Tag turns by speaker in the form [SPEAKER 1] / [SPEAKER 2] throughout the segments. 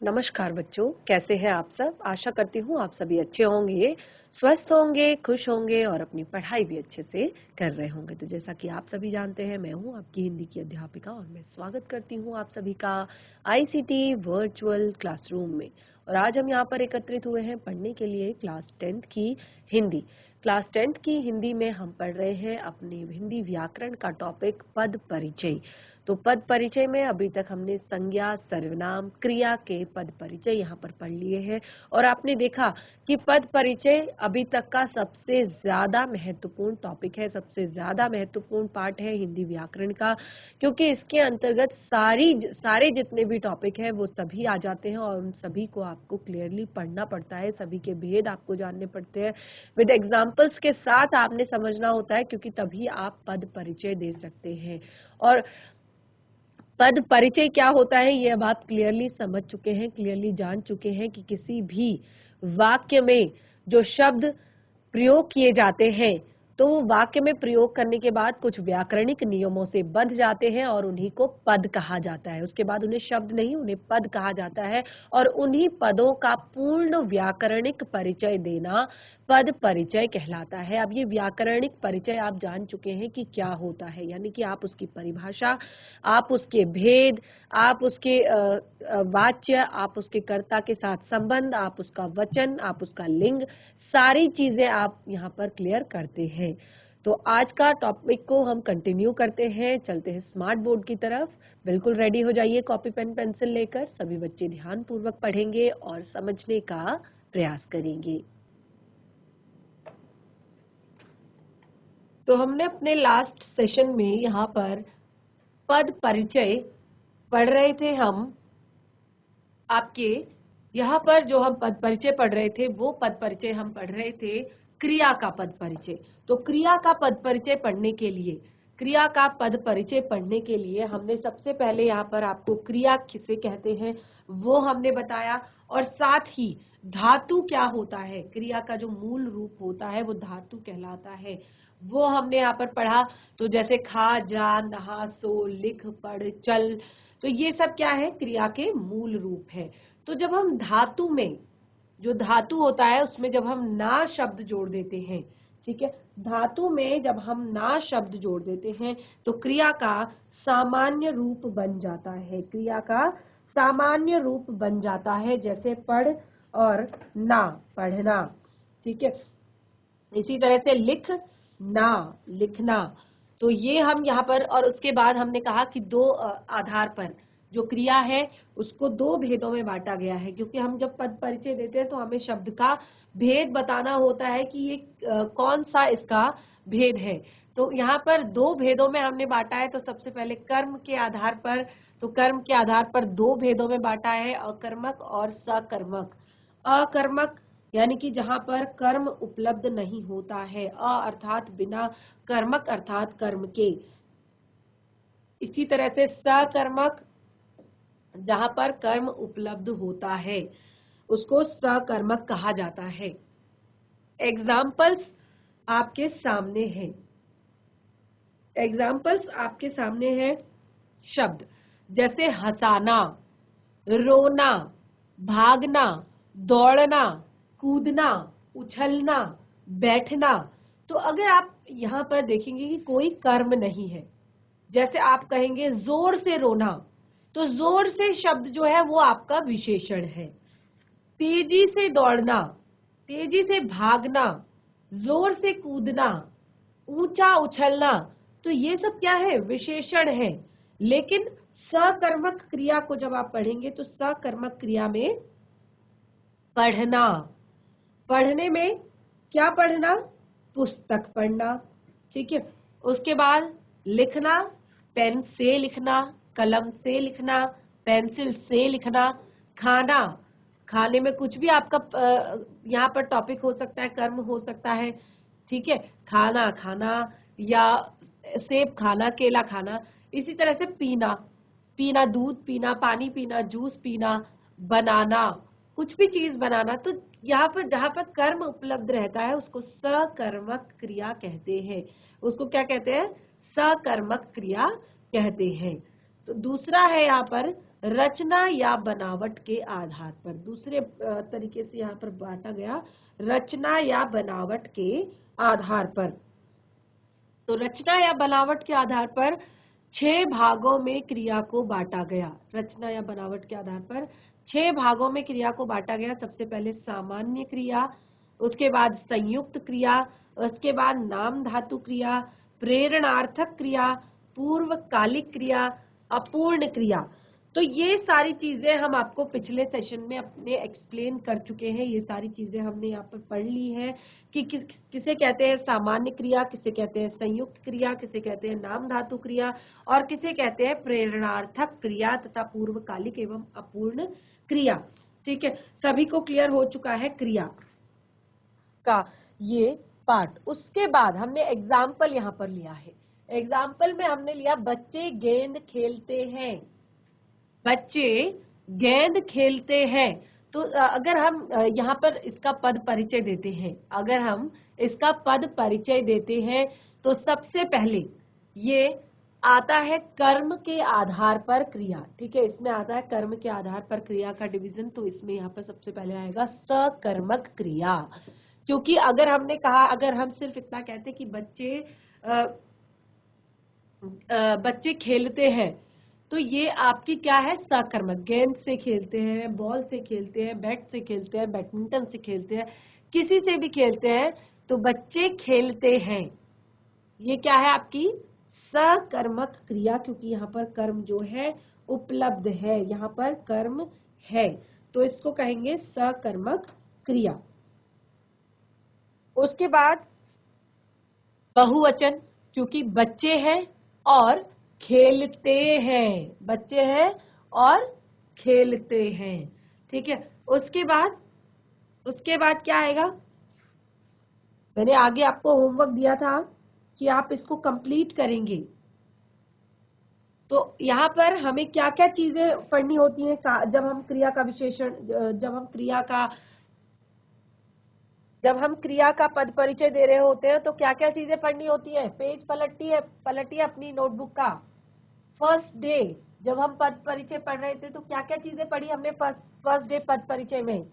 [SPEAKER 1] नमस्कार बच्चों, कैसे हैं आप सब? आशा करती हूँ आप सभी अच्छे होंगे, स्वस्थ होंगे, खुश होंगे और अपनी पढ़ाई भी अच्छे से कर रहे होंगे। तो जैसा कि आप सभी जानते हैं, मैं हूँ आपकी हिंदी की अध्यापिका और मैं स्वागत करती हूँ आप सभी का आईसीटी वर्चुअल क्लासरूम में। और आज हम यहाँ पर एकत्रित हुए हैं पढ़ने के लिए क्लास 10th की हिंदी। क्लास 10th की हिंदी में हम पढ़ रहे हैं अपनी हिंदी व्याकरण का टॉपिक पद परिचय। तो पद परिचय में अभी तक हमने संज्ञा, सर्वनाम, क्रिया के पद परिचय यहाँ पर पढ़ लिए हैं और आपने देखा कि पद परिचय अभी तक का सबसे ज्यादा महत्वपूर्ण टॉपिक है, सबसे ज्यादा महत्वपूर्ण पार्ट है हिंदी व्याकरण का, क्योंकि इसके अंतर्गत सारे जितने भी टॉपिक है वो सभी आ जाते हैं और उन सभी को आपको क्लियरली पढ़ना पड़ता है, सभी के भेद आपको जानने पड़ते हैं, विद एग्जाम्पल्स के साथ आपने समझना होता है, क्योंकि तभी आप पद परिचय दे सकते हैं। और पद परिचय क्या होता है ये अब आप क्लियरली समझ चुके हैं, क्लियरली जान चुके हैं कि किसी भी वाक्य में जो शब्द प्रयोग किए जाते हैं तो वो वाक्य में प्रयोग करने के बाद कुछ व्याकरणिक नियमों से बंध जाते हैं और उन्हीं को पद कहा जाता है। उसके बाद उन्हें शब्द नहीं, उन्हें पद कहा जाता है और उन्हीं पदों का पूर्ण व्याकरणिक परिचय देना पद परिचय कहलाता है। अब ये व्याकरणिक परिचय आप जान चुके हैं कि क्या होता है, यानी कि आप उसकी परिभाषा, आप उसके भेद, आप उसके वाच्य, आप उसके कर्ता के साथ संबंध, आप उसका वचन, आप उसका लिंग, सारी चीजें आप यहाँ पर क्लियर करते हैं। तो आज का टॉपिक को हम कंटिन्यू करते हैं, चलते हैं स्मार्ट बोर्ड की तरफ। बिल्कुल रेडी हो जाइए कॉपी पेन पेंसिल लेकर। सभी बच्चे ध्यान पूर्वक पढ़ेंगे और समझने का प्रयास करेंगे। तो हमने अपने लास्ट सेशन में यहाँ पर पद परिचय पढ़ रहे थे। हम आपके यहाँ पर जो हम पद परिचय पढ़ रहे थे वो पद परिचय हम पढ़ रहे थे क्रिया का पद परिचय। तो क्रिया का पद परिचय पढ़ने के लिए, क्रिया का पद परिचय पढ़ने के लिए हमने सबसे पहले यहाँ पर आपको क्रिया किसे कहते हैं वो हमने बताया, और साथ ही धातु क्या होता है, क्रिया का जो मूल रूप होता है वो धातु कहलाता है, वो हमने यहाँ पर पढ़ा। तो जैसे खा, जा, नहा, सो, लिख, पढ़, चल, तो ये सब क्या है, क्रिया के मूल रूप है। तो जब हम धातु में, जो धातु होता है उसमें जब हम ना शब्द जोड़ देते हैं, ठीक है, धातु में जब हम ना शब्द जोड़ देते हैं तो क्रिया का सामान्य रूप बन जाता है, क्रिया का सामान्य रूप बन जाता है, जैसे पढ़ और ना, पढ़ना, ठीक है। इसी तरह से लिख, ना, लिखना। तो ये हम यहाँ पर, और उसके बाद हमने कहा कि दो आधार पर जो क्रिया है उसको दो भेदों में बांटा गया है, क्योंकि हम जब पद परिचय देते हैं तो हमें शब्द का भेद बताना होता है कि ये कौन सा इसका भेद है। तो यहाँ पर दो भेदों में हमने बांटा है। तो सबसे पहले कर्म के आधार पर, तो कर्म के आधार पर दो भेदों में बांटा है, अकर्मक और सकर्मक। अकर्मक यानी कि जहां पर कर्म उपलब्ध नहीं होता है, अर्थात बिना, कर्मक अर्थात कर्म के। इसी तरह से सकर्मक, जहां पर कर्म उपलब्ध होता है उसको सकर्मक कहा जाता है। एग्जाम्पल्स आपके सामने हैं, एग्जाम्पल्स आपके सामने हैं शब्द जैसे हंसाना, रोना, भागना, दौड़ना, कूदना, उछलना, बैठना। तो अगर आप यहाँ पर देखेंगे कि कोई कर्म नहीं है, जैसे आप कहेंगे जोर से रोना, तो जोर से शब्द जो है वो आपका विशेषण है। तेजी से दौड़ना, तेजी से भागना, जोर से कूदना, ऊंचा उछलना, तो ये सब क्या है, विशेषण है। लेकिन सकर्मक क्रिया को जब आप पढ़ेंगे तो सकर्मक क्रिया में पढ़ना, पढ़ने में क्या पढ़ना, पुस्तक पढ़ना, ठीक है। उसके बाद लिखना, पेन से लिखना, कलम से लिखना, पेंसिल से लिखना। खाना, खाने में कुछ भी आपका यहाँ पर टॉपिक हो सकता है, कर्म हो सकता है, ठीक है, खाना खाना या सेब खाना, केला खाना। इसी तरह से पीना, पीना दूध पीना, पानी पीना, जूस पीना, बनाना, कुछ भी चीज बनाना। तो यहाँ पर जहाँ पर कर्म उपलब्ध रहता है उसको सकर्मक क्रिया कहते हैं, उसको क्या कहते हैं, सकर्मक क्रिया कहते हैं। तो दूसरा है यहाँ पर रचना या बनावट के आधार पर, दूसरे तरीके से यहाँ पर बांटा गया रचना या बनावट के आधार पर। तो रचना या बनावट के आधार पर 6 भागों में क्रिया को बांटा गया। रचना या बनावट के आधार पर 6 भागों में क्रिया को बांटा गया। सबसे पहले सामान्य क्रिया, उसके बाद संयुक्त क्रिया, उसके बाद नाम धातु क्रिया, प्रेरणार्थक क्रिया, पूर्वकालिक क्रिया, अपूर्ण क्रिया। तो ये सारी चीजें हम आपको पिछले सेशन में अपने एक्सप्लेन कर चुके हैं। ये सारी चीजें हमने यहाँ पर पढ़ ली हैं कि किसे कहते हैं सामान्य क्रिया, किसे कहते हैं संयुक्त क्रिया, किसे कहते हैं नाम धातु क्रिया और किसे कहते हैं प्रेरणार्थक क्रिया तथा पूर्वकालिक एवं अपूर्ण क्रिया। ठीक है, सभी को क्लियर हो चुका है क्रिया का ये पार्ट। उसके बाद हमने एग्जाम्पल यहाँ पर लिया है। एग्जाम्पल में हमने लिया बच्चे गेंद खेलते हैं। बच्चे गेंद खेलते हैं। तो अगर हम यहाँ पर इसका पद परिचय देते हैं, अगर हम इसका पद परिचय देते हैं तो सबसे पहले ये आता है कर्म के आधार पर क्रिया। ठीक है, इसमें आता है कर्म के आधार पर क्रिया का डिवीजन। तो इसमें यहाँ पर सबसे पहले आएगा सकर्मक क्रिया। क्योंकि अगर हमने कहा, अगर हम सिर्फ इतना कहते कि बच्चे खेलते हैं, तो ये आपकी क्या है सकर्मक। गेंद से खेलते हैं, बॉल से खेलते हैं, बैट से खेलते हैं, बैडमिंटन से खेलते हैं, किसी से भी खेलते हैं, तो बच्चे खेलते हैं। ये क्या है आपकी सकर्मक क्रिया, क्योंकि यहाँ पर कर्म जो है उपलब्ध है, यहाँ पर कर्म है, तो इसको कहेंगे सकर्मक क्रिया। उसके बाद बहुवचन, क्योंकि बच्चे हैं और खेलते हैं, बच्चे हैं और खेलते हैं। ठीक है, उसके बाद क्या आएगा, मैंने आगे आपको होमवर्क दिया था कि आप इसको कंप्लीट करेंगे। तो यहाँ पर हमें क्या क्या चीजें पढ़नी होती हैं जब हम क्रिया का विशेषण, जब हम क्रिया का पद परिचय दे रहे होते हैं, तो क्या क्या चीजें पढ़नी होती है। पेज पलटिए अपनी नोटबुक का। फर्स्ट डे जब हम पद परिचय पढ़ रहे थे, तो क्या क्या चीजें पढ़ी हमने फर्स्ट डे पद परिचय में।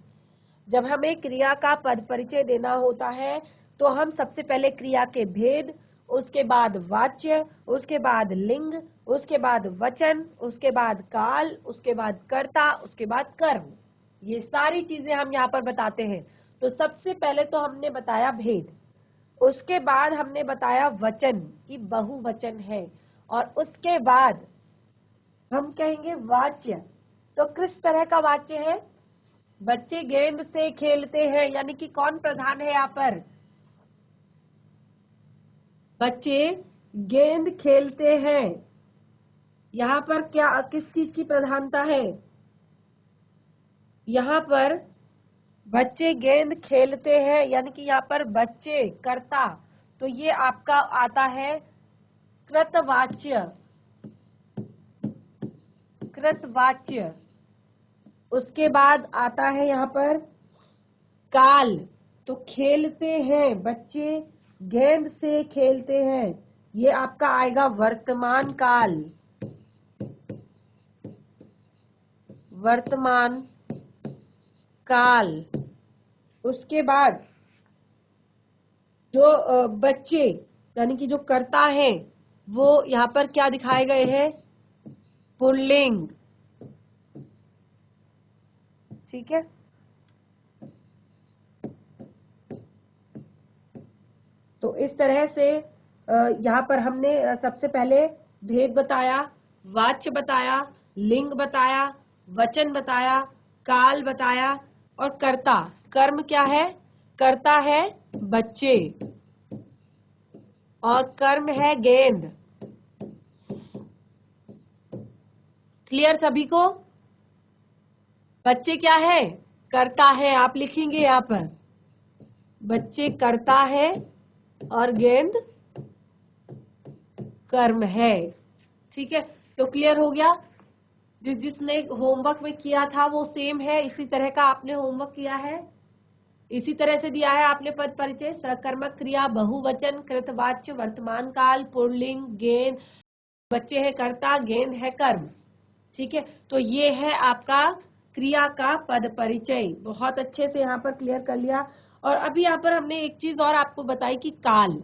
[SPEAKER 1] जब हमें क्रिया का पद परिचय देना होता है तो हम सबसे पहले क्रिया के भेद, उसके बाद वाच्य, उसके बाद लिंग, उसके बाद वचन, उसके बाद काल, उसके बाद कर्ता, उसके बाद कर्म, ये सारी चीजें हम यहाँ पर बताते हैं। तो सबसे पहले तो हमने बताया भेद, उसके बाद हमने बताया वचन कि बहुवचन है, और उसके बाद हम कहेंगे वाच्य। तो किस तरह का वाच्य है, बच्चे गेंद से खेलते हैं, यानी कि कौन प्रधान है यहाँ पर, बच्चे गेंद खेलते हैं। यहाँ पर क्या किस चीज की प्रधानता है, यहाँ पर बच्चे गेंद खेलते हैं, यानी कि यहाँ पर बच्चे कर्ता, तो ये आपका आता है कृतवाच्य। कृतवाच्य। उसके बाद आता है यहाँ पर काल, तो खेलते हैं, बच्चे गेंद से खेलते हैं, ये आपका आएगा वर्तमान काल। वर्तमान काल। उसके बाद जो बच्चे यानी कि जो कर्ता है, वो यहाँ पर क्या दिखाए गए हैं, पुल्लिंग। ठीक है, तो इस तरह से यहाँ पर हमने सबसे पहले भेद बताया, वाच्य बताया, लिंग बताया, वचन बताया, काल बताया, और कर्ता। कर्म क्या है, कर्ता है बच्चे और कर्म है गेंद। क्लियर सभी को, बच्चे क्या है, कर्ता है, आप लिखेंगे यहाँ पर बच्चे कर्ता है और गेंद कर्म है। ठीक है, तो क्लियर हो गया, जिसने होमवर्क में किया था वो सेम है, इसी तरह का आपने होमवर्क किया है, इसी तरह से दिया है आपने पद परिचय, सकर्मक क्रिया, बहुवचन, कृतवाच्य, वर्तमान काल, पुल्लिंग, गेंद, बच्चे है कर्ता, गेंद है कर्म। ठीक है, तो ये है आपका क्रिया का पद परिचय। बहुत अच्छे से यहाँ पर क्लियर कर लिया। और अभी यहाँ पर हमने एक चीज और आपको बताई कि काल।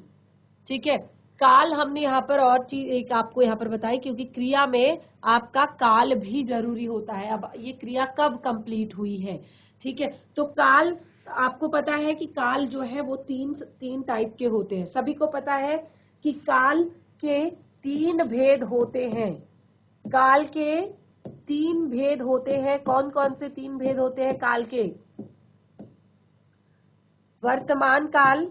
[SPEAKER 1] ठीक है, काल हमने यहाँ पर और चीज एक आपको यहाँ पर बताई, क्योंकि क्रिया में आपका काल भी जरूरी होता है। अब ये क्रिया कब कंप्लीट हुई है, ठीक है, तो काल आपको पता है कि काल जो है वो तीन टाइप के होते हैं। सभी को पता है कि काल के तीन भेद होते हैं। काल के तीन भेद होते हैं। कौन कौन से तीन भेद होते हैं काल के? वर्तमान काल,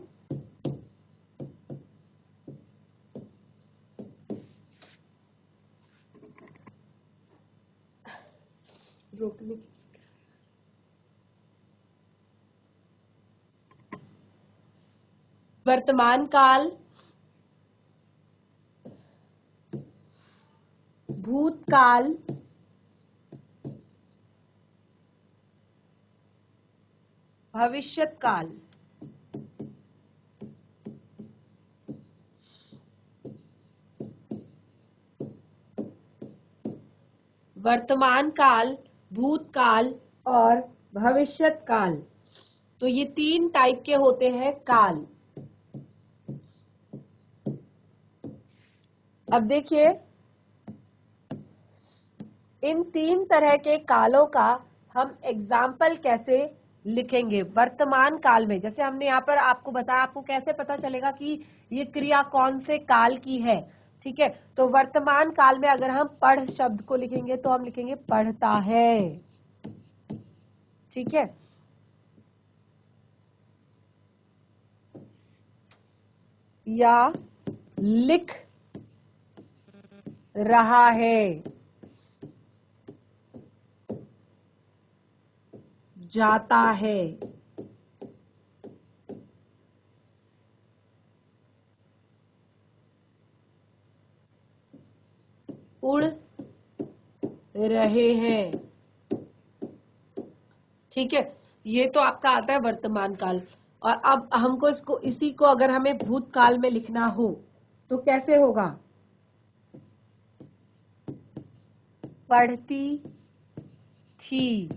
[SPEAKER 1] रोकने वर्तमान काल, भूतकाल, भविष्यत काल। वर्तमान काल, भूतकाल और भविष्यत काल, तो ये तीन टाइप के होते हैं काल। अब देखिए, इन तीन तरह के कालों का हम एग्जाम्पल कैसे लिखेंगे वर्तमान काल में। जैसे हमने यहाँ पर आपको बताया, आपको कैसे पता चलेगा कि ये क्रिया कौन से काल की है। ठीक है, तो वर्तमान काल में अगर हम पढ़ शब्द को लिखेंगे तो हम लिखेंगे पढ़ता है। ठीक है, या लिख रहा है, जाता है, उड़ रहे हैं। ठीक है, ये तो आपका आता है वर्तमान काल। और अब हमको इसी को अगर हमें भूतकाल में लिखना हो तो कैसे होगा? पढ़ती थी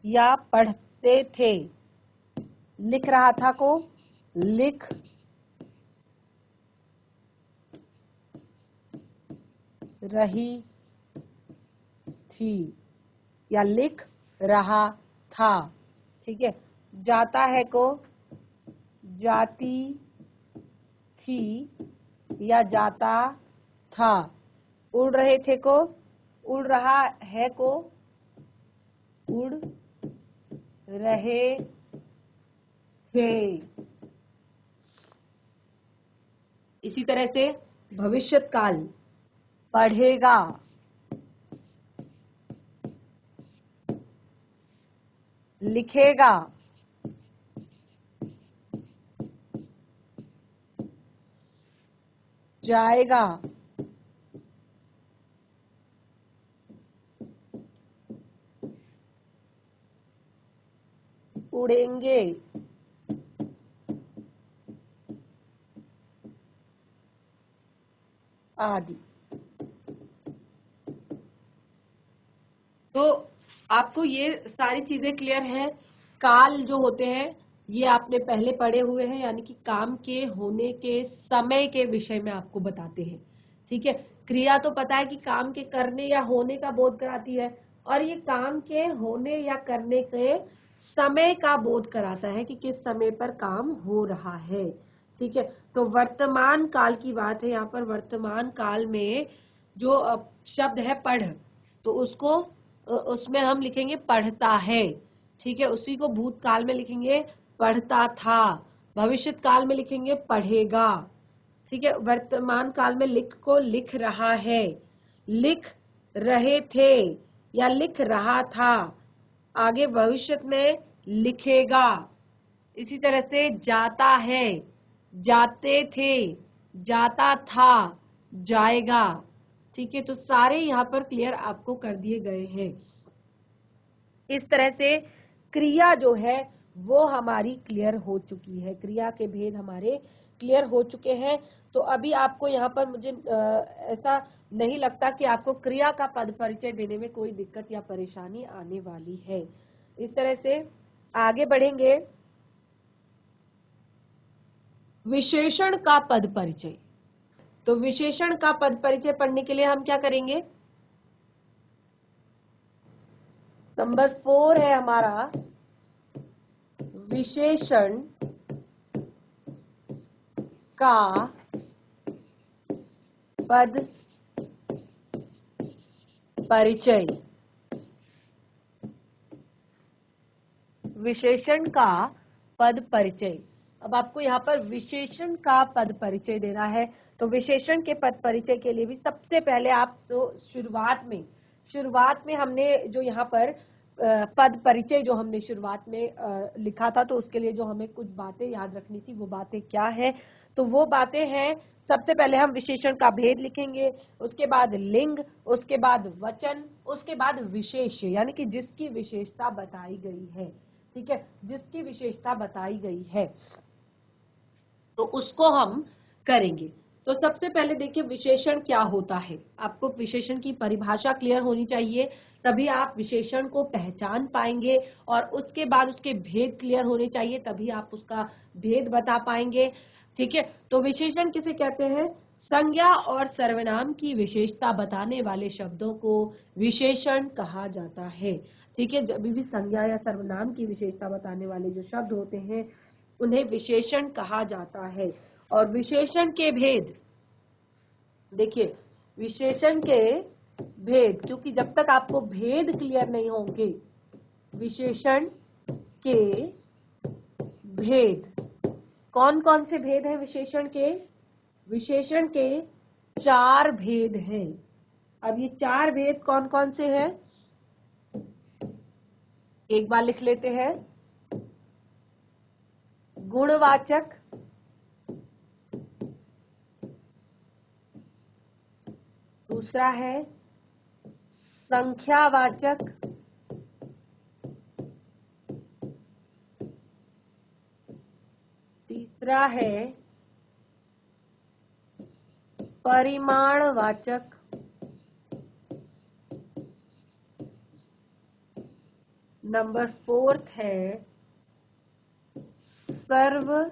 [SPEAKER 1] या पढ़ते थे। लिख रहा था को लिख रही थी या लिख रहा था। ठीक है, जाता है को जाती थी या जाता था। उड़ रहे थे को उड़ रहा है को उड़ रहे थे। इसी तरह से भविष्यत काल, पढ़ेगा, लिखेगा, जाएगा, उड़ेंगे, आदि। तो आपको ये सारी चीजें क्लियर हैं। काल जो होते हैं ये आपने पहले पढ़े हुए हैं, यानी कि काम के होने के समय के विषय में आपको बताते हैं। ठीक है, क्रिया तो पता है कि काम के करने या होने का बोध कराती है, और ये काम के होने या करने के समय का बोध कराता है कि किस समय पर काम हो रहा है। ठीक है, तो वर्तमान काल की बात है यहाँ पर। वर्तमान काल में जो शब्द है पढ़, तो उसको उसमें हम लिखेंगे पढ़ता है। ठीक है, उसी को भूतकाल में लिखेंगे पढ़ता था। भविष्यत काल में लिखेंगे पढ़ेगा। ठीक है, वर्तमान काल में लिख को लिख रहा है, लिख रहे थे या लिख रहा था। आगे भविष्य में लिखेगा। इसी तरह से जाता है, जाते थे, जाता था, जाएगा। ठीक है, तो सारे यहाँ पर क्लियर आपको कर दिए गए हैं। इस तरह से क्रिया जो है वो हमारी क्लियर हो चुकी है। क्रिया के भेद हमारे क्लियर हो चुके हैं। तो अभी आपको यहाँ पर मुझे ऐसा नहीं लगता कि आपको क्रिया का पद परिचय देने में कोई दिक्कत या परेशानी आने वाली है। इस तरह से आगे बढ़ेंगे। विशेषण का पद परिचय। तो विशेषण का पद परिचय पढ़ने के लिए हम क्या करेंगे? नंबर 4 है हमारा विशेषण का पद परिचय। विशेषण का पद परिचय। अब आपको यहाँ पर विशेषण का पद परिचय देना है। तो विशेषण के पद परिचय के लिए भी सबसे पहले आप तो शुरुआत में हमने जो यहाँ पर पद परिचय जो हमने शुरुआत में लिखा था, तो उसके लिए जो हमें कुछ बातें याद रखनी थी, वो बातें क्या है? तो वो बातें हैं, सबसे पहले हम विशेषण का भेद लिखेंगे, उसके बाद लिंग, उसके बाद वचन, उसके बाद विशेष्य, यानी कि जिसकी विशेषता बताई गई है। ठीक है, जिसकी विशेषता बताई गई है तो उसको हम करेंगे। तो सबसे पहले देखिए विशेषण क्या होता है। आपको विशेषण की परिभाषा क्लियर होनी चाहिए, तभी आप विशेषण को पहचान पाएंगे, और उसके बाद उसके भेद क्लियर होने चाहिए, तभी आप उसका भेद बता पाएंगे। ठीक है, तो विशेषण किसे कहते हैं? संज्ञा और सर्वनाम की विशेषता बताने वाले शब्दों को विशेषण कहा जाता है। ठीक है, जब भी संज्ञा या सर्वनाम की विशेषता बताने वाले जो शब्द होते हैं उन्हें विशेषण कहा जाता है। और विशेषण के भेद, देखिए विशेषण के भेद, क्योंकि जब तक आपको भेद क्लियर नहीं होंगे, विशेषण के भेद, कौन कौन से भेद हैं विशेषण के? विशेषण के 4 भेद हैं। अब ये 4 भेद कौन कौन से हैं? एक बार लिख लेते हैं। गुणवाचक, दूसरा है संख्यावाचक, तीसरा है परिमाणवाचक, नंबर 4 है सर्वनामिक।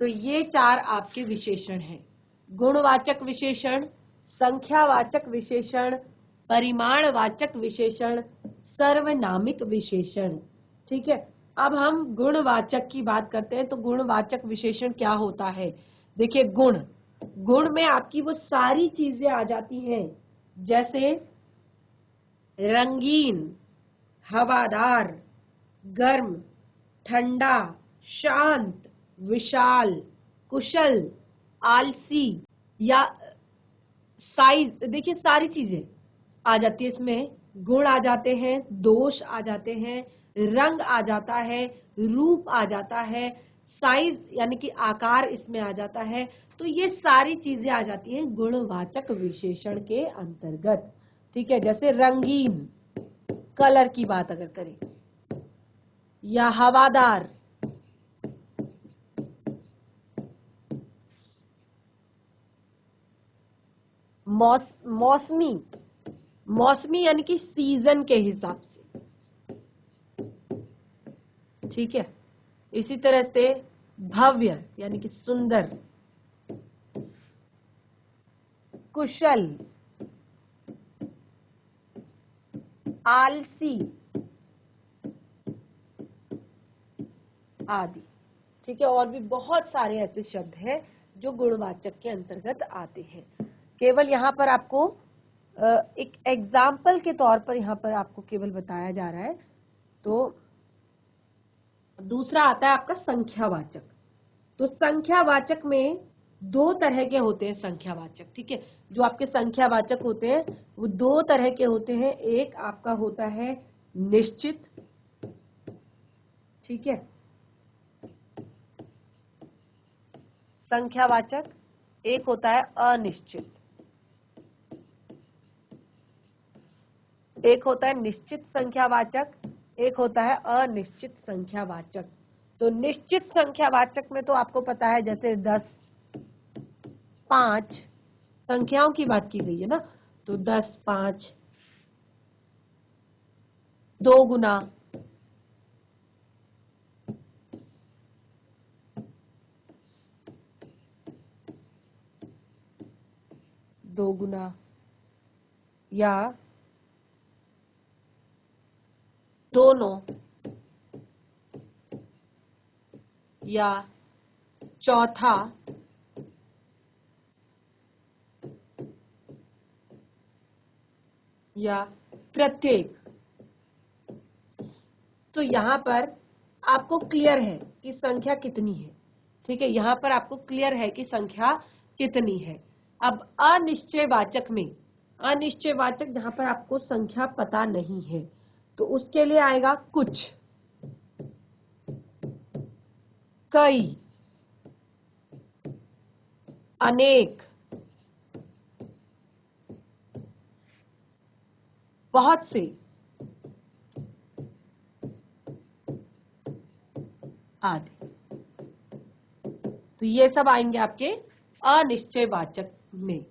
[SPEAKER 1] तो ये 4 आपके विशेषण हैं। गुणवाचक विशेषण, संख्यावाचक विशेषण, परिमाणवाचक विशेषण, सर्वनामिक विशेषण। ठीक है, अब हम गुणवाचक की बात करते हैं। तो गुणवाचक विशेषण क्या होता है? देखिए गुण में आपकी वो सारी चीजें आ जाती हैं, जैसे रंगीन, हवादार, गर्म, ठंडा, शांत, विशाल, कुशल, आलसी, या साइज। देखिए सारी चीजें आ जाती है इसमें। गुण आ जाते हैं, दोष आ जाते हैं, रंग आ जाता है, रूप आ जाता है, साइज यानी कि आकार इसमें आ जाता है। तो ये सारी चीजें आ जाती हैं गुणवाचक विशेषण के अंतर्गत। ठीक है, जैसे रंगीन, कलर की बात अगर करें, या हवादार, मौसमी, मौसमी यानी कि सीजन के हिसाब से। ठीक है, इसी तरह से भव्य यानी कि सुंदर, कुशल, आलसी आदि। ठीक है, और भी बहुत सारे ऐसे शब्द हैं जो गुणवाचक के अंतर्गत आते हैं। केवल यहाँ पर आपको एक एग्जाम्पल के तौर पर यहाँ पर आपको केवल बताया जा रहा है। तो दूसरा आता है आपका संख्यावाचक। तो संख्यावाचक में 2 तरह के होते हैं संख्यावाचक। ठीक है, जो आपके संख्यावाचक होते हैं वो 2 तरह के होते हैं। एक आपका होता है निश्चित, ठीक है, संख्यावाचक, एक होता है अनिश्चित। एक होता है निश्चित संख्यावाचक, एक होता है अनिश्चित संख्यावाचक। तो निश्चित संख्यावाचक में तो आपको पता है, जैसे 10, 5 संख्याओं की बात की गई है ना, तो 10, 5, 2 गुना, 2 गुना, या दोनों, या चौथा, या प्रत्येक। तो यहाँ पर आपको क्लियर है कि संख्या कितनी है, ठीक है, यहाँ पर आपको क्लियर है कि संख्या कितनी है। अब अनिश्चयवाचक में, अनिश्चयवाचक जहाँ पर आपको संख्या पता नहीं है, तो उसके लिए आएगा कुछ, कई, अनेक, बहुत से, आदि। तो ये सब आएंगे आपके अनिश्चयवाचक में।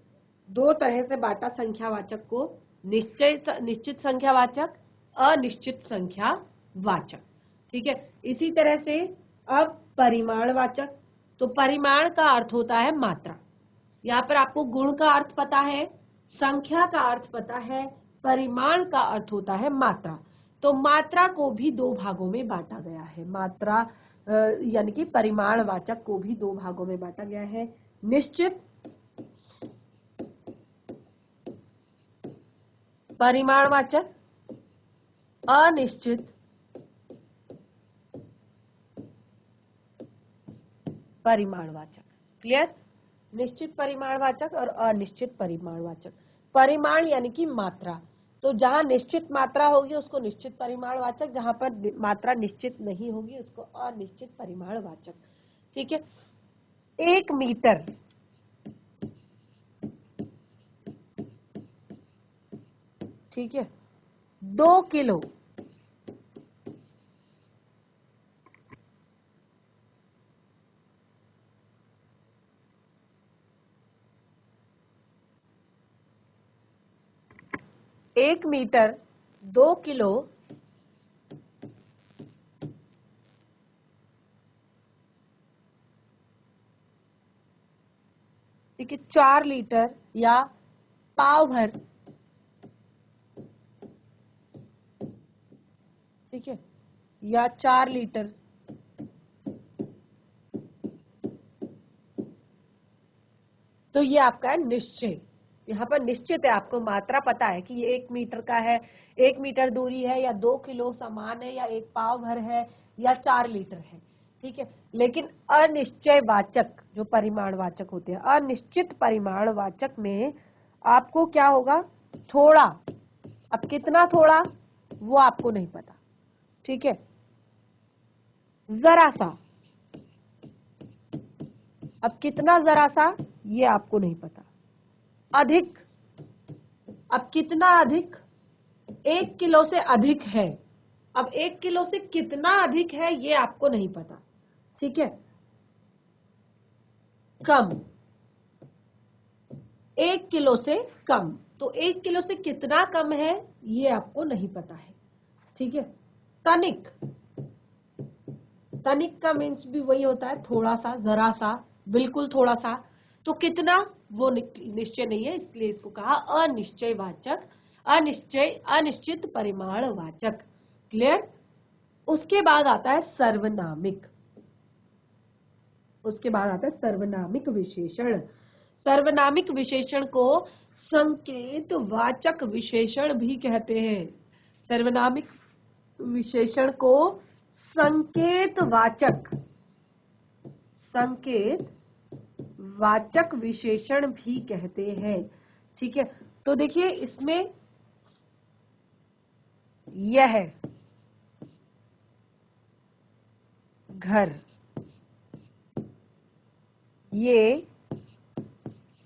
[SPEAKER 1] दो तरह से बांटा संख्यावाचक को, निश्चित संख्यावाचक, अनिश्चित संख्यावाचक, ठीक है। इसी तरह से अब परिमाणवाचक। तो परिमाण का अर्थ होता है मात्रा। यहाँ पर आपको गुण का अर्थ पता है, संख्या का अर्थ पता है, परिमाण का अर्थ होता है मात्रा। तो मात्रा को भी दो भागों में बांटा गया है। मात्रा यानी कि परिमाणवाचक को भी दो भागों में बांटा गया है, निश्चित परिमाणवाचक, अनिश्चित परिमाणवाचक। क्लियर? निश्चित परिमाणवाचक और अनिश्चित परिमाणवाचक। परिमाण यानी कि मात्रा, तो जहां निश्चित मात्रा होगी उसको निश्चित परिमाणवाचक, जहां पर मात्रा निश्चित नहीं होगी उसको अनिश्चित परिमाणवाचक, ठीक है। 1 मीटर, ठीक है, 2 किलो, 1 मीटर, 2 किलो, ठीक है, 4 लीटर या पाव भर, ठीक है, या 4 लीटर। तो ये आपका है निश्चय। यहाँ पर निश्चित है, आपको मात्रा पता है कि ये 1 मीटर का है, 1 मीटर दूरी है, या 2 किलो सामान है, या 1 पाव भर है, या 4 लीटर है, ठीक है। लेकिन अनिश्चयवाचक जो परिमाणवाचक होते हैं, अनिश्चित परिमाणवाचक में आपको क्या होगा, थोड़ा। अब कितना थोड़ा वो आपको नहीं पता, ठीक है, जरा सा। अब कितना जरा सा ये आपको नहीं पता। अधिक, अब कितना अधिक, 1 किलो से अधिक है। अब 1 किलो से कितना अधिक है ये आपको नहीं पता, ठीक है। कम, 1 किलो से कम, तो 1 किलो से कितना कम है ये आपको नहीं पता है, ठीक है। तनिक, तनिक का मीन्स भी वही होता है, थोड़ा सा, जरा सा, बिल्कुल थोड़ा सा। तो कितना वो निश्चय नहीं है, इसलिए इसको कहा अनिश्चयवाचक, अनिश्चित परिमाणवाचक। क्लियर? उसके बाद आता है सर्वनामिक। उसके बाद आता है सर्वनामिक विशेषण। सर्वनामिक विशेषण को संकेतवाचक विशेषण भी कहते हैं। सर्वनामिक विशेषण को संकेतवाचक विशेषण भी कहते हैं, ठीक है। तो देखिए इसमें यह घर, ये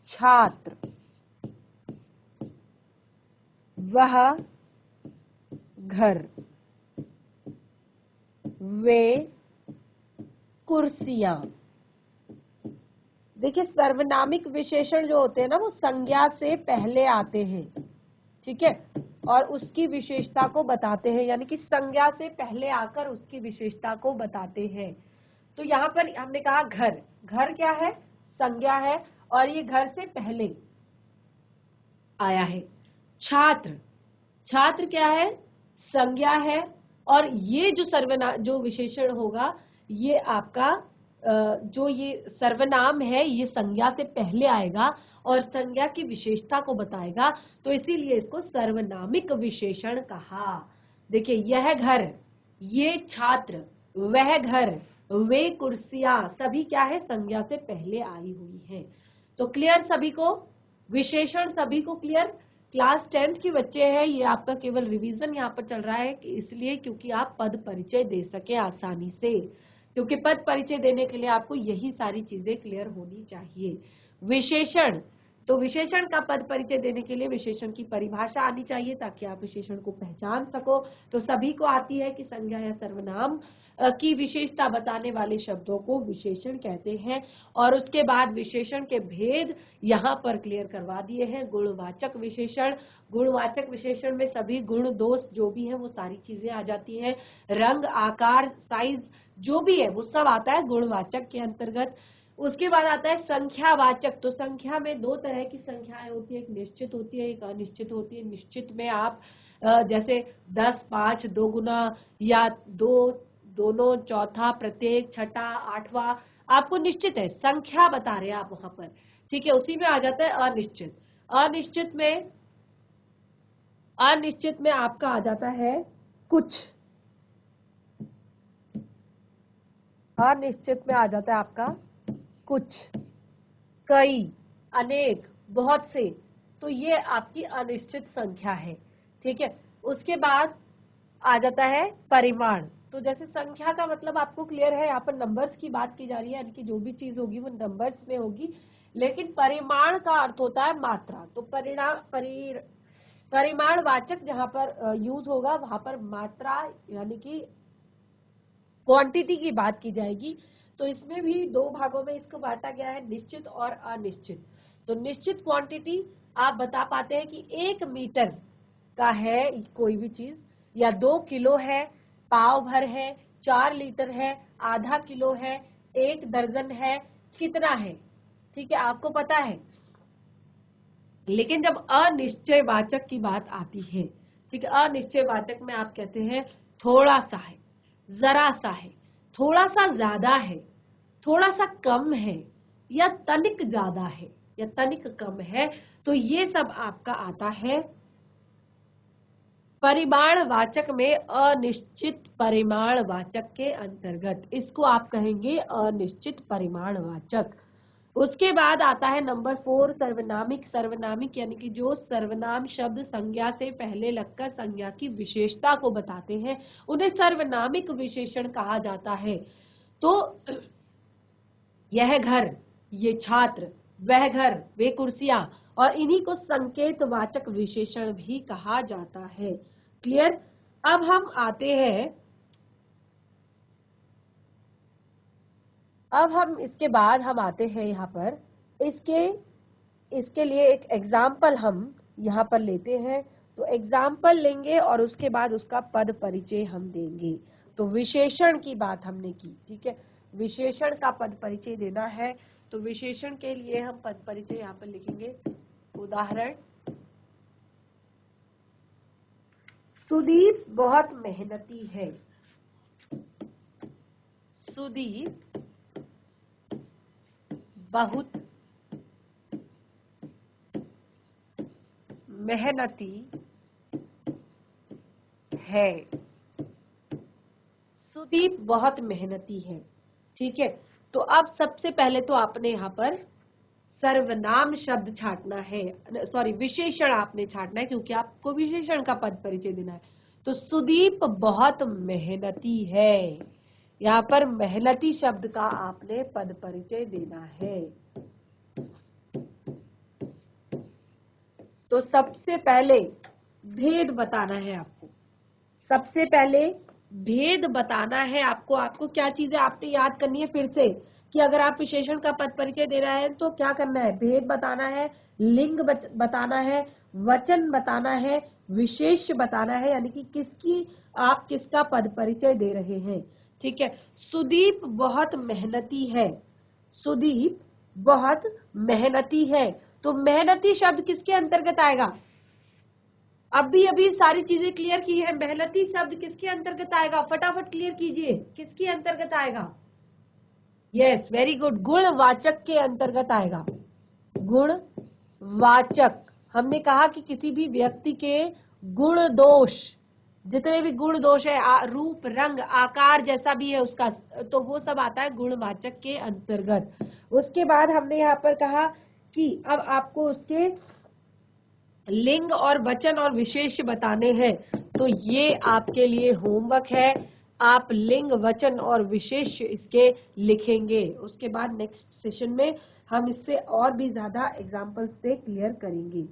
[SPEAKER 1] छात्र, वह घर, वे कुर्सियां। देखिए सर्वनामिक विशेषण जो होते हैं ना वो संज्ञा से पहले आते हैं, ठीक है, और उसकी विशेषता को बताते हैं, यानी कि संज्ञा से पहले आकर उसकी विशेषता को बताते हैं। तो यहाँ पर हमने कहा घर, घर क्या है, संज्ञा है और ये घर से पहले आया है। छात्र, छात्र क्या है, संज्ञा है और ये जो विशेषण होगा ये आपका जो ये सर्वनाम है ये संज्ञा से पहले आएगा और संज्ञा की विशेषता को बताएगा, तो इसीलिए इसको सर्वनामिक विशेषण कहा। देखिए यह घर, ये छात्र, वह घर, वे कुर्सियां, सभी क्या है, संज्ञा से पहले आई हुई हैं। तो क्लियर सभी को, विशेषण सभी को क्लियर। क्लास 10th की बच्चे हैं, ये आपका केवल रिवीजन यहाँ पर चल रहा है इसलिए क्योंकि आप पद परिचय दे सके आसानी से, क्योंकि पद परिचय देने के लिए आपको यही सारी चीजें क्लियर होनी चाहिए। विशेषण, तो विशेषण का पद परिचय देने के लिए विशेषण की परिभाषा आनी चाहिए ताकि आप विशेषण को पहचान सको। तो सभी को आती है कि संज्ञा या सर्वनाम की विशेषता बताने वाले शब्दों को विशेषण कहते हैं। और उसके बाद विशेषण के भेद यहाँ पर क्लियर करवा दिए हैं। गुणवाचक विशेषण, गुणवाचक विशेषण में सभी गुण दोष जो भी है वो सारी चीजें आ जाती हैं। रंग, आकार, साइज जो भी है वो सब आता है गुणवाचक के अंतर्गत। उसके बाद आता है संख्यावाचक। तो संख्या में दो तरह की संख्याएं होती है, एक निश्चित होती है, एक अनिश्चित होती है। निश्चित में आप जैसे 10, 5, 2 गुना या 2, दोनों, चौथा, प्रत्येक, छठा, आठवां, आपको निश्चित है, संख्या बता रहे हैं आप वहां पर, ठीक है। उसी में आ जाता है अनिश्चित। अनिश्चित में आपका आ जाता है कुछ, अनिश्चित में आ जाता है आपका कुछ, कई, अनेक, बहुत से। तो ये आपकी अनिश्चित संख्या है, ठीक है। उसके बाद आ जाता है परिमाण। तो जैसे संख्या का मतलब आपको क्लियर है, यहाँ पर नंबर्स की बात की जा रही है, यानी कि जो भी चीज होगी वो नंबर्स में होगी। लेकिन परिमाण का अर्थ होता है मात्रा। तो परिमाणवाचक जहां पर यूज होगा वहां पर मात्रा यानी कि क्वांटिटी की बात की जाएगी। तो इसमें भी दो भागों में इसको बांटा गया है, निश्चित और अनिश्चित। तो निश्चित क्वांटिटी आप बता पाते हैं कि 1 मीटर का है कोई भी चीज, या 2 किलो है, पाव भर है, 4 लीटर है, आधा किलो है, 1 दर्जन है, कितना है, ठीक है, आपको पता है। लेकिन जब अनिश्चयवाचक की बात आती है, ठीक है, अनिश्चयवाचक में आप कहते हैं थोड़ा सा है, जरा सा है, थोड़ा सा ज्यादा है, थोड़ा सा कम है, या तनिक ज्यादा है या तनिक कम है। तो ये सब आपका आता है परिमाणवाचक में, अनिश्चित परिमाणवाचक के अंतर्गत। इसको आप कहेंगे अनिश्चित परिमाणवाचक। उसके बाद आता है नंबर 4 सर्वनामिक। सर्वनामिक यानी कि जो सर्वनाम शब्द संज्ञा से पहले लगकर संज्ञा की विशेषता को बताते हैं उन्हें सर्वनामिक विशेषण कहा जाता है। तो यह घर, ये छात्र, वह घर, वे कुर्सियां, और इन्हीं को संकेतवाचक विशेषण भी कहा जाता है। क्लियर। अब हम आते हैं, अब हम इसके बाद हम आते हैं यहाँ पर इसके लिए एक एग्जाम्पल हम यहाँ पर लेते हैं। तो एग्जाम्पल लेंगे और उसके बाद उसका पद परिचय हम देंगे। तो विशेषण की बात हमने की, ठीक है, विशेषण का पद परिचय देना है। तो विशेषण के लिए हम पद परिचय यहाँ पर लिखेंगे। उदाहरण, सुदीप बहुत मेहनती है। सुदीप बहुत मेहनती है। सुदीप बहुत मेहनती है, ठीक है। तो अब सबसे पहले तो आपने यहाँ पर सर्वनाम शब्द छांटना है, सॉरी विशेषण आपने छांटना है क्योंकि आपको विशेषण का पद परिचय देना है। तो सुदीप बहुत मेहनती है, यहाँ पर मेहनती शब्द का आपने पद परिचय देना है। तो सबसे पहले भेद बताना है आपको। सबसे पहले भेद बताना है आपको। आपको क्या चीजें आपने याद करनी है फिर से, कि अगर आप विशेषण का पद परिचय दे रहे हैं तो क्या करना है, भेद बताना है, लिंग बताना है, वचन बताना है, विशेष बताना है, यानी कि किसकी आप किसका पद परिचय दे रहे हैं। ठीक है। सुदीप बहुत मेहनती है, सुदीप बहुत मेहनती है, तो मेहनती शब्द किसके अंतर्गत आएगा? अभी अभी सारी चीजें क्लियर की है, मेहनती शब्द किसके अंतर्गत आएगा? फटाफट क्लियर कीजिए, किसके अंतर्गत आएगा? यस, वेरी गुड, गुणवाचक के अंतर्गत आएगा। गुणवाचक, हमने कहा कि किसी भी व्यक्ति के गुण दोष, जितने भी गुण दोष है, रूप रंग आकार जैसा भी है उसका, तो वो सब आता है गुणवाचक के अंतर्गत। उसके बाद हमने यहाँ पर कहा कि अब आपको उसके लिंग और वचन और विशेष बताने हैं, तो ये आपके लिए होमवर्क है। आप लिंग वचन और विशेष इसके लिखेंगे। उसके बाद नेक्स्ट सेशन में हम इससे और भी ज्यादा एग्जाम्पल से क्लियर करेंगे।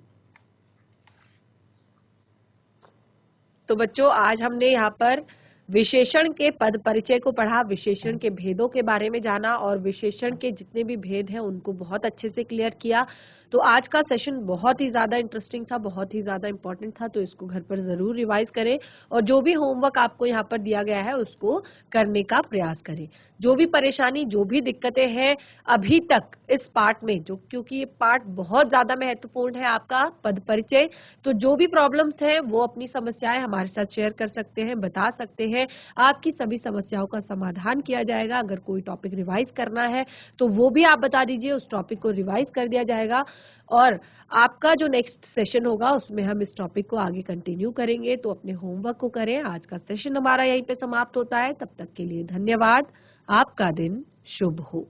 [SPEAKER 1] तो बच्चों, आज हमने यहाँ पर विशेषण के पद परिचय को पढ़ा, विशेषण के भेदों के बारे में जाना और विशेषण के जितने भी भेद हैं उनको बहुत अच्छे से क्लियर किया। तो आज का सेशन बहुत ही ज्यादा इंटरेस्टिंग था, बहुत ही ज्यादा इंपॉर्टेंट था, तो इसको घर पर जरूर रिवाइज करें और जो भी होमवर्क आपको यहाँ पर दिया गया है उसको करने का प्रयास करें। जो भी परेशानी, जो भी दिक्कतें हैं अभी तक इस पार्ट में, जो क्योंकि ये पार्ट बहुत ज्यादा महत्वपूर्ण है आपका पद परिचय, तो जो भी प्रॉब्लम्स हैं वो अपनी समस्याएं हमारे साथ शेयर कर सकते हैं, बता सकते हैं। आपकी सभी समस्याओं का समाधान किया जाएगा। अगर कोई टॉपिक रिवाइज करना है तो वो भी आप बता दीजिए, उस टॉपिक को रिवाइज कर दिया जाएगा और आपका जो नेक्स्ट सेशन होगा उसमें हम इस टॉपिक को आगे कंटिन्यू करेंगे। तो अपने होमवर्क को करें। आज का सेशन हमारा यहीं पे समाप्त होता है। तब तक के लिए धन्यवाद। आपका दिन शुभ हो।